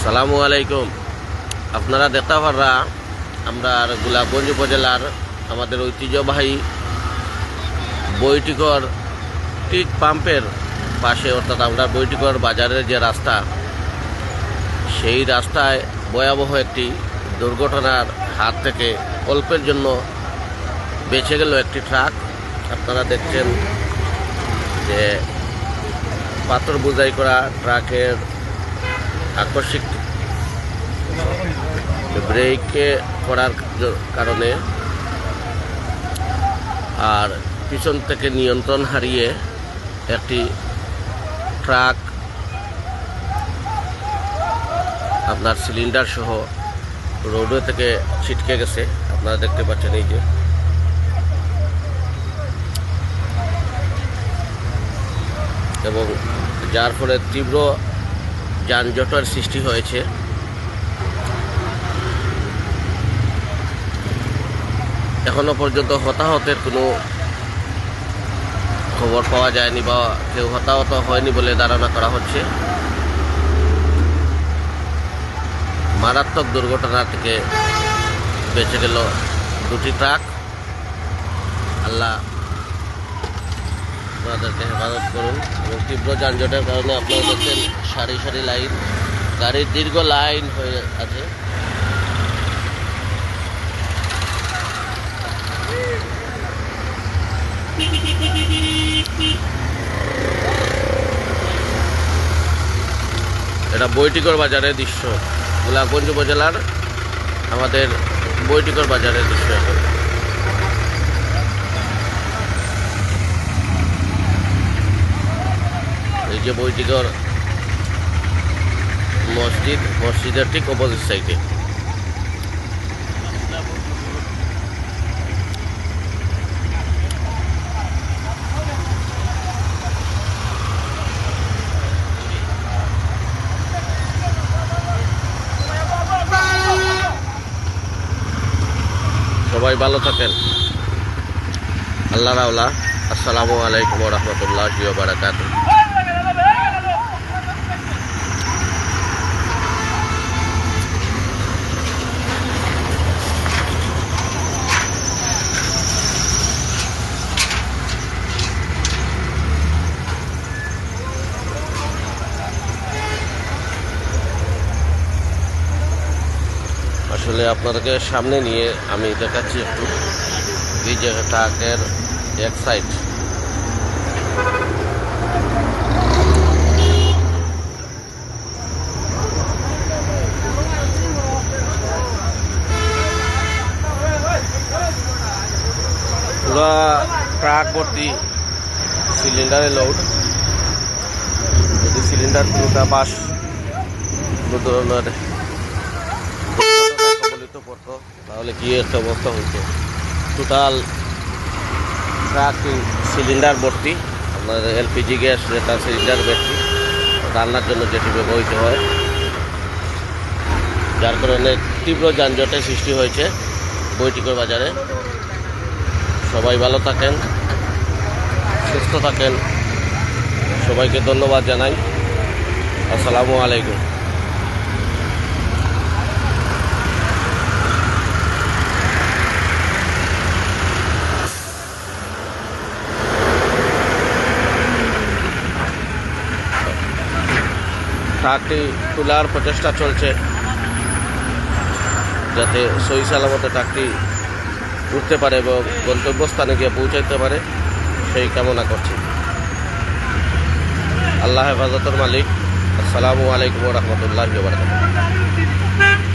আসসালামু আলাইকুম। আপনারা দেখতে পাররা আমরা গোলাপগঞ্জ উপজেলার আমাদের ঐতিহ্যবাহী বৈটিকর ঠিক পাম্পের পাশে, অর্থাৎ আমরা বৈটিকর বাজারের যে রাস্তা, সেই রাস্তায় ভয়াবহ একটি দুর্ঘটনার হাত থেকে অল্পের জন্য বেঁচে গেল একটি ট্রাক। আপনারা দেখছেন যে পাথর বোঝাই করা ট্রাকের আকস্মিক ব্রেকে করার কারণে আর পিছন থেকে নিয়ন্ত্রণ হারিয়ে একটি ট্রাক আপনার সিলিন্ডার সহ রোডওয়ে থেকে ছিটকে গেছে। আপনারা দেখতে পাচ্ছেন এই যে, এবং যার ফলে তীব্র যানজটের সৃষ্টি হয়েছে। এখনো পর্যন্ত হতাহতের কোনো খবর পাওয়া যায়নি বা কেউ হতাহত হয়নি বলে ধারণা করা হচ্ছে। মারাত্মক দুর্ঘটনা থেকে বেঁচে গেল দুটি ট্রাক। আল্লাহ আপনাদেরকে হেফাজত করুন। এবং তীব্র যানজটের কারণে আপনারা দেখছেন সারি সারি লাইন, গাড়ির দীর্ঘ লাইন হয়ে আছে। এটা বৈটিকর বাজারের দৃশ্য, গোলাপগঞ্জ উপজেলার আমাদের বৈটিকর বাজারের দৃশ্য। এখন এই যে বৈটিকর মসজিদের ঠিক অপোজিট সাইডে। সবাই ভালো থাকেন। আল্লাহ রাওলা। আসসালামু আলাইকুম ওয়া রাহমাতুল্লাহি ওয়া বারাকাতুহু। আসলে আপনাদেরকে সামনে নিয়ে আমি দেখাচ্ছি একটু এই যে ট্রাকের এক সাইড। পুরা ট্রাক ভর্তি সিলিন্ডারে লোড। যদি সিলিন্ডার পুরোটা বাস কোনো ধরনের পড়তো তাহলে কি একটা অবস্থা হইতো। টোটাল ট্রাক সিলিন্ডার ভর্তি, আপনার এলপিজি গ্যাস যেটা সিলিন্ডার ভর্তি, রান্নার জন্য যেটি ব্যবহৃত হয়, যার কারণে তীব্র যানজটের সৃষ্টি হয়েছে বৈটিকর বাজারে। সবাই ভালো থাকেন, সুস্থ থাকেন। সবাইকে ধন্যবাদ জানাই। আসসালামু আলাইকুম। ট্রাকটি তোলার প্রচেষ্টা চলছে যাতে সহি সালামতে ট্রাকটি উঠতে পারে এবং গন্তব্যস্থানে গিয়ে পৌঁছাইতে পারে, সেই কামনা করছি। আল্লাহ হেফাজতের মালিক। আসসালামু আলাইকুম ওয়া রাহমাতুল্লাহি ওয়া বারাকাতুহু।